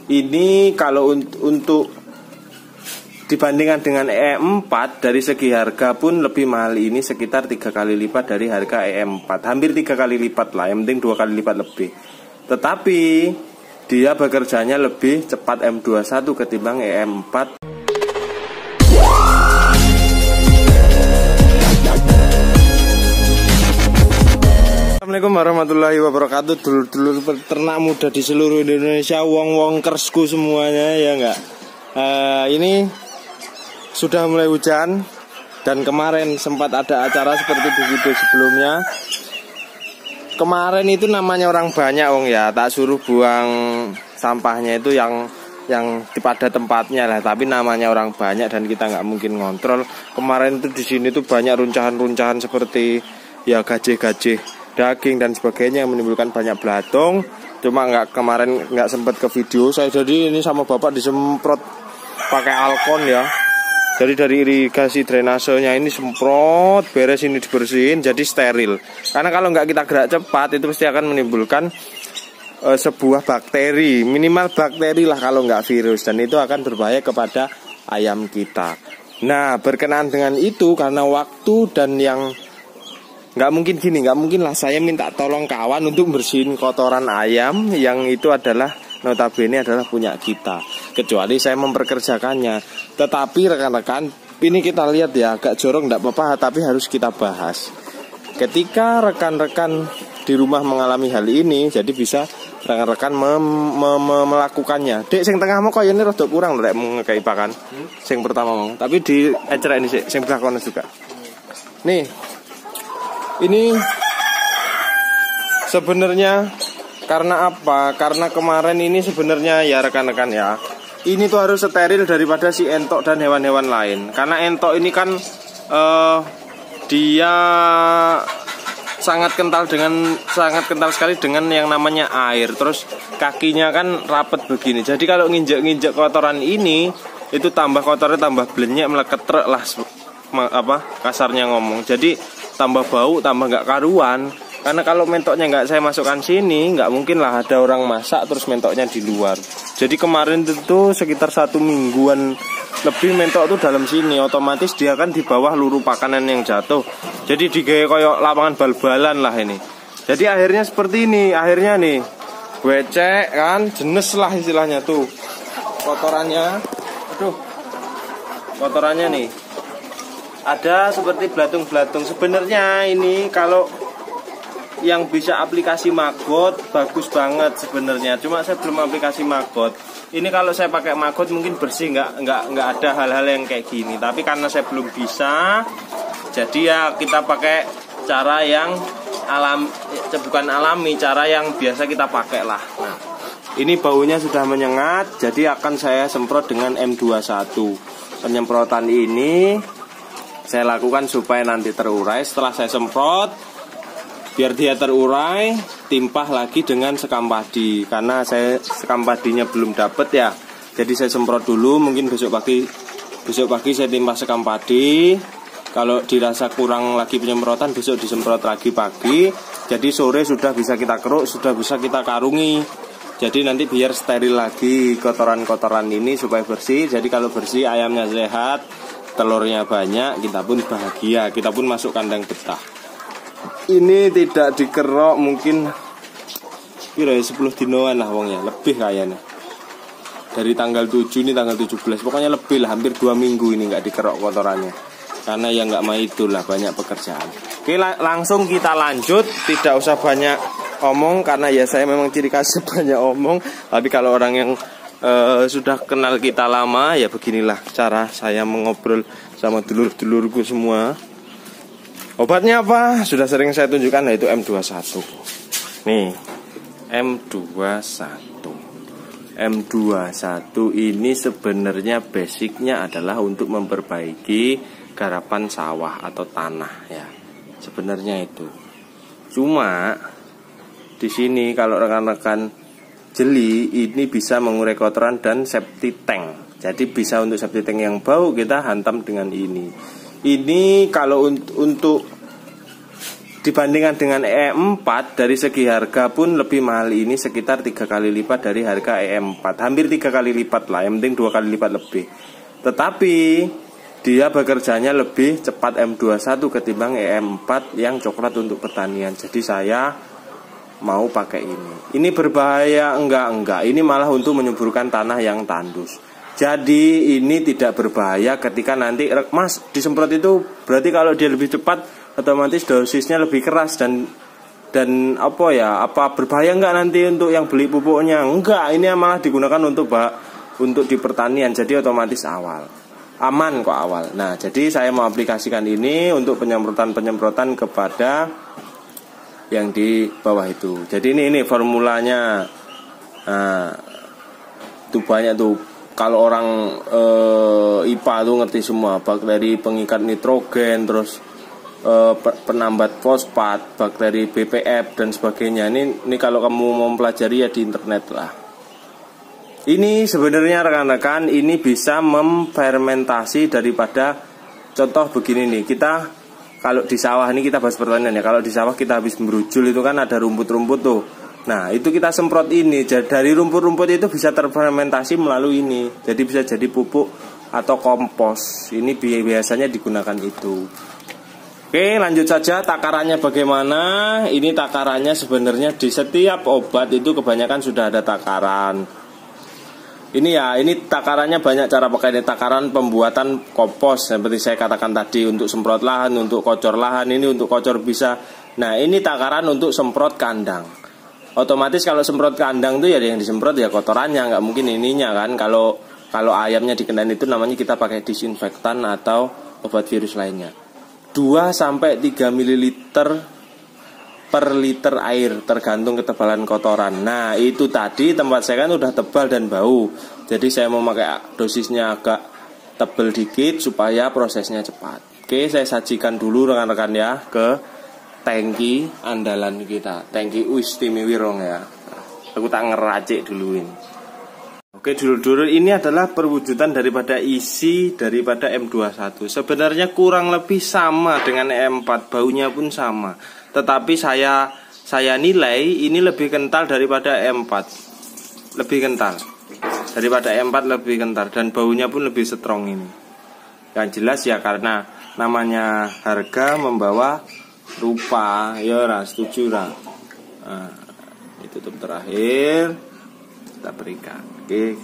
Ini kalau untuk dibandingkan dengan EM4 dari segi harga pun lebih mahal, ini sekitar 3 kali lipat dari harga EM4, hampir 3 kali lipat lah, yang penting 2 kali lipat lebih. Tetapi dia bekerjanya lebih cepat M21 ketimbang EM4. Assalamualaikum warahmatullahi wabarakatuh. Dulur-dulur peternak muda di seluruh Indonesia, wong-wong kersku semuanya, ya enggak. Ini sudah mulai hujan, dan kemarin sempat ada acara seperti di video sebelumnya. Kemarin itu namanya orang banyak, wong ya, tak suruh buang sampahnya itu yang pada tempatnya lah, tapi namanya orang banyak dan kita nggak mungkin ngontrol. Kemarin itu di sini tuh banyak runcahan-runcahan seperti ya gajeh-gajeh daging dan sebagainya yang menimbulkan banyak belatung. Cuma kemarin nggak sempat ke video saya, jadi ini sama bapak disemprot pakai alkon ya. Jadi dari irigasi drainasenya ini semprot, beres, ini dibersihin jadi steril. Karena kalau nggak kita gerak cepat itu pasti akan menimbulkan sebuah bakteri, minimal bakteri lah kalau nggak virus, dan itu akan berbahaya kepada ayam kita. Nah, berkenaan dengan itu karena waktu dan yang nggak mungkin lah saya minta tolong kawan untuk bersihin kotoran ayam yang itu adalah notabene adalah punya kita, kecuali saya memperkerjakannya. Tetapi rekan-rekan, ini kita lihat ya, agak jorok enggak apa-apa, tapi harus kita bahas. Ketika rekan-rekan di rumah mengalami hal ini, jadi bisa rekan-rekan melakukannya. Dek, sing tengah mau koyo ini rada kurang lek ngekei pakan. Sing pertama mau, tapi di acara ini sing belakang juga. Nih. Ini sebenarnya karena apa? Karena kemarin ini sebenarnya ya rekan-rekan ya, ini tuh harus steril daripada si entok dan hewan-hewan lain. Karena entok ini kan dia sangat kental sekali dengan yang namanya air. Terus kakinya kan rapet begini. Jadi kalau nginjek-nginjek kotoran ini, itu tambah kotornya tambah blenyek, meleketrek lah kasarnya ngomong. Jadi tambah bau, tambah nggak karuan. Karena kalau mentoknya nggak saya masukkan sini, nggak mungkin lah ada orang masak terus mentoknya di luar. Jadi kemarin itu sekitar 1 mingguan lebih mentok tuh dalam sini. Otomatis dia kan di bawah luruh pakanan yang jatuh. Jadi digaya koyok lapangan bal-balan lah ini. Jadi akhirnya seperti ini. Akhirnya nih becek kan, jenes lah istilahnya tuh kotorannya. Aduh, kotorannya nih ada seperti belatung-belatung. Sebenarnya ini kalau yang bisa aplikasi maggot bagus banget sebenarnya. Cuma saya belum aplikasi maggot. Ini kalau saya pakai maggot mungkin bersih, nggak ada hal-hal yang kayak gini. Tapi karena saya belum bisa, jadi ya kita pakai cara yang bukan alami, cara yang biasa kita pakai lah. Nah, ini baunya sudah menyengat, jadi akan saya semprot dengan M21. Penyemprotan ini saya lakukan supaya nanti terurai. Setelah saya semprot, biar dia terurai, timpah lagi dengan sekam padi. Karena saya sekam padinya belum dapet ya, jadi saya semprot dulu. Mungkin besok pagi saya timpah sekam padi. Kalau dirasa kurang lagi penyemprotan, besok disemprot lagi pagi. Jadi sore sudah bisa kita keruk, sudah bisa kita karungi. Jadi nanti biar steril lagi kotoran-kotoran ini supaya bersih. Jadi kalau bersih, ayamnya sehat, telurnya banyak, kita pun bahagia, kita pun masuk kandang betah. Ini tidak dikerok mungkin 10 dinoan lah wongnya, lebih kayaknya. Dari tanggal 7 ini tanggal 17, pokoknya lebih lah, hampir 2 minggu ini nggak dikerok kotorannya. Karena ya nggak mau itulah, banyak pekerjaan. Oke, langsung kita lanjut, tidak usah banyak omong karena ya saya memang ciri khasnya banyak omong. Tapi kalau orang yang sudah kenal kita lama, ya beginilah cara saya mengobrol sama dulur-dulurku semua. Obatnya apa? Sudah sering saya tunjukkan, yaitu M21. Nih, M21 ini sebenarnya basicnya adalah untuk memperbaiki garapan sawah atau tanah ya. Sebenarnya itu. Cuma di sini kalau rekan-rekan jeli, ini bisa mengurai kotoran dan septic tank. Jadi bisa untuk septic tank yang bau kita hantam dengan ini. Ini kalau untuk dibandingkan dengan E4 dari segi harga pun lebih mahal, ini sekitar 3 kali lipat dari harga E4, hampir 3 kali lipat lah, yang penting 2 kali lipat lebih. Tetapi dia bekerjanya lebih cepat M21 ketimbang E4 yang coklat untuk pertanian. Jadi saya mau pakai ini. Ini berbahaya? Enggak. Ini malah untuk menyuburkan tanah yang tandus. Jadi ini tidak berbahaya ketika nanti Mas disemprot itu, berarti kalau dia lebih cepat otomatis dosisnya lebih keras dan apa berbahaya enggak nanti untuk yang beli pupuknya? Enggak, ini malah digunakan untuk di pertanian. Jadi otomatis aman kok awal. Nah, jadi saya mau aplikasikan ini untuk penyemprotan kepada yang di bawah itu. Jadi ini formulanya. Nah, itu banyak tuh. Kalau orang IPA tuh ngerti semua, bakteri pengikat nitrogen, terus penambat fosfat, bakteri BPF dan sebagainya. Ini kalau kamu mau mempelajari ya di internet lah. Ini sebenarnya rekan-rekan ini bisa memfermentasi daripada, contoh begini nih, kita kalau di sawah ini kita bahas pertanian ya. Kalau di sawah kita habis merujul itu kan ada rumput-rumput tuh. Nah itu kita semprot ini, dari rumput-rumput itu bisa terfermentasi melalui ini. Jadi bisa jadi pupuk atau kompos. Ini biasanya digunakan itu. Oke, lanjut saja takarannya bagaimana. Ini takarannya sebenarnya di setiap obat itu kebanyakan sudah ada takaran. Ini takarannya banyak cara pakai. Ini takaran pembuatan kompos seperti saya katakan tadi, untuk semprot lahan, untuk kocor lahan, ini untuk kocor bisa. Nah, ini takaran untuk semprot kandang. Otomatis kalau semprot kandang itu ya yang disemprot ya kotorannya, nggak mungkin ininya kan. Kalau ayamnya dikenain itu namanya kita pakai disinfektan atau obat virus lainnya. 2-3 ml per liter air tergantung ketebalan kotoran. Nah itu tadi tempat saya kan udah tebal dan bau, jadi saya mau pakai dosisnya agak tebal dikit supaya prosesnya cepat. Oke, saya sajikan dulu rekan-rekan ya ke tangki andalan kita, tangki Uistimewirong ya. Aku tak ngeracik dulu ini. Oke dulur-dulur, ini adalah perwujudan daripada isi daripada M21. Sebenarnya kurang lebih sama dengan M4, baunya pun sama. Tetapi saya nilai ini lebih kental daripada M4. Lebih kental daripada M4, lebih kental, dan baunya pun lebih strong ini. Yang jelas ya karena namanya harga membawa rupa. Ya setuju lah. Nah, itu tutup terakhir kita berikan. Oke,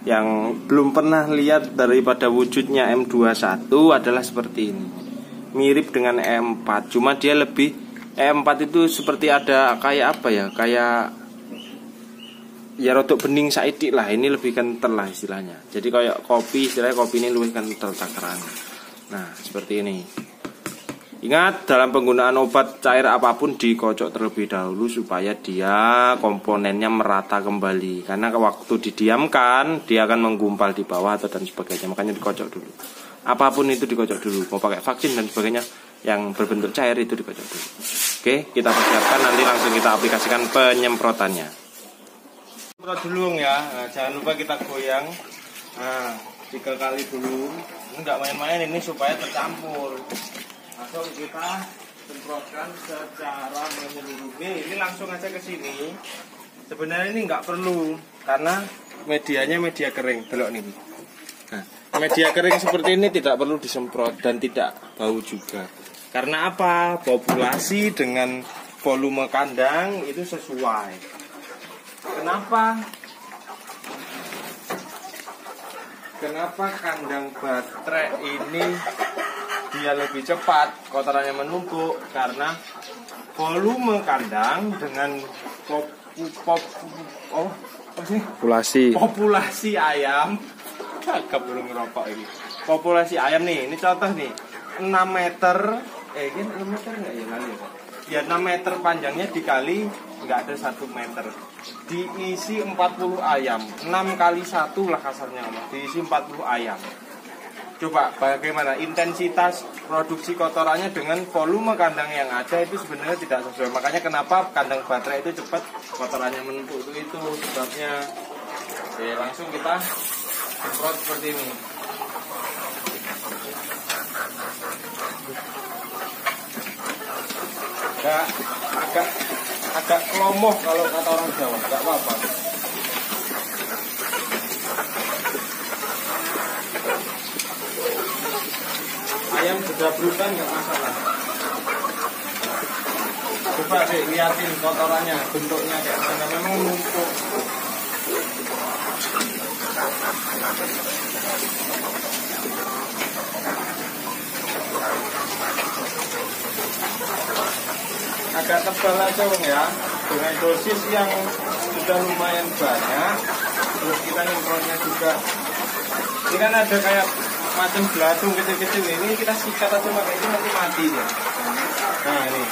yang belum pernah lihat daripada wujudnya M21 adalah seperti ini, mirip dengan M4, cuma dia lebih, M4 itu seperti ada kayak apa ya, kayak ya rodok bening saidik lah. Ini lebih kental lah istilahnya. Jadi kayak kopi, istilahnya kopi ini lebih kental takarannya. Nah seperti ini. Ingat, dalam penggunaan obat cair apapun dikocok terlebih dahulu supaya dia komponennya merata kembali. Karena waktu didiamkan dia akan menggumpal di bawah atau dan sebagainya. Makanya dikocok dulu. Apapun itu dikocok dulu. Mau pakai vaksin dan sebagainya yang berbentuk cair itu dikocok dulu. Oke, kita persiapkan, nanti langsung kita aplikasikan penyemprotannya. Semprot dulu ya. Nah, jangan lupa kita goyang. Nah, 3 kali dulu. Ini nggak main-main, ini supaya tercampur. Langsung kita semprotkan secara menyeluruh. Ini langsung aja ke sini. Sebenarnya ini nggak perlu karena medianya media kering. Belok nih. Nah, media kering seperti ini tidak perlu disemprot dan tidak bau juga. Karena apa? Populasi dengan volume kandang itu sesuai. Kenapa? Kenapa kandang baterai ini dia lebih cepat kotorannya menumpuk? Karena volume kandang dengan populasi ayam agak belum ngerokok ini. Populasi ayam nih, ini contoh nih 6 meter, ini 6 meter nggak ya kali ya? Ya 6 meter panjangnya dikali nggak ada 1 meter, diisi 40 ayam, 6 kali 1 lah kasarnya, diisi 40 ayam. Coba bagaimana intensitas produksi kotorannya dengan volume kandang yang ada itu sebenarnya tidak sesuai. Makanya kenapa kandang baterai itu cepat kotorannya menumpuk, itu sebabnya. Oke, langsung kita semprot seperti ini. agak kelomoh kalau kata orang Jawa, nggak apa-apa. Ayam jedabrukan nggak masalah. Coba deh liatin kotorannya, bentuknya kayak mana, memang numpuk. Agak tebal aja ya, dengan dosis yang sudah lumayan banyak. Terus kita nyemprotnya juga. Ini kan ada kayak macam belatung kecil-kecil, ini kita sikat aja pakai itu nanti mati ya. Nah ini.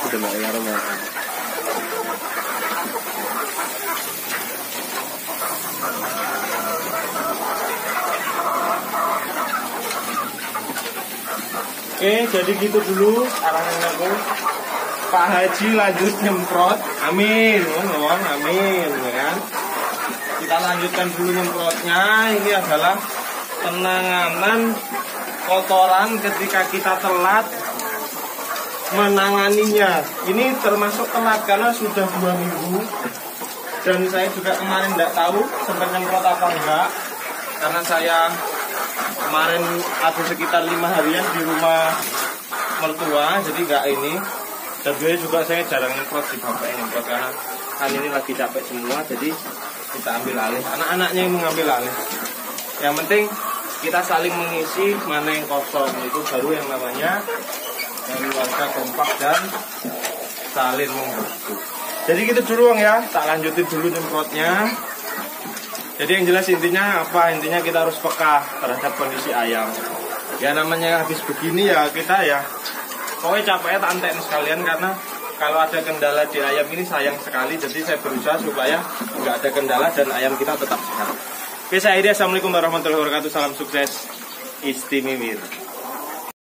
Udah nggak ya aroma. Oke, jadi gitu dulu arahan aku. Pak Haji lanjut nyemprot. Amin, amin, ya kan? Kita lanjutkan dulu nyemprotnya. Ini adalah penanganan kotoran ketika kita telat menanganinya. Ini termasuk telat karena sudah 2 minggu. Dan saya juga kemarin tidak tahu sempat nyemprot apa enggak. Karena saya kemarin ada sekitar 5 harian di rumah mertua, jadi nggak ini. Dan juga saya jarang nyemprot di bapak nyemprot karena kan ini lagi capek semua, jadi kita ambil alih. Anak-anaknya yang mengambil alih. Yang penting kita saling mengisi mana yang kosong, itu baru yang namanya keluarga kompak dan saling membantu. Jadi gitu dulu ya, tak lanjutin dulu nyemprotnya. Jadi yang jelas intinya apa? Intinya kita harus peka terhadap kondisi ayam. Ya namanya habis begini ya kita ya pokoknya capeknya tak antek sekalian, karena kalau ada kendala di ayam ini sayang sekali. Jadi saya berusaha supaya nggak ada kendala dan ayam kita tetap sehat. Oke, saya Ida. Assalamualaikum warahmatullahi wabarakatuh. Salam sukses. Istimimir.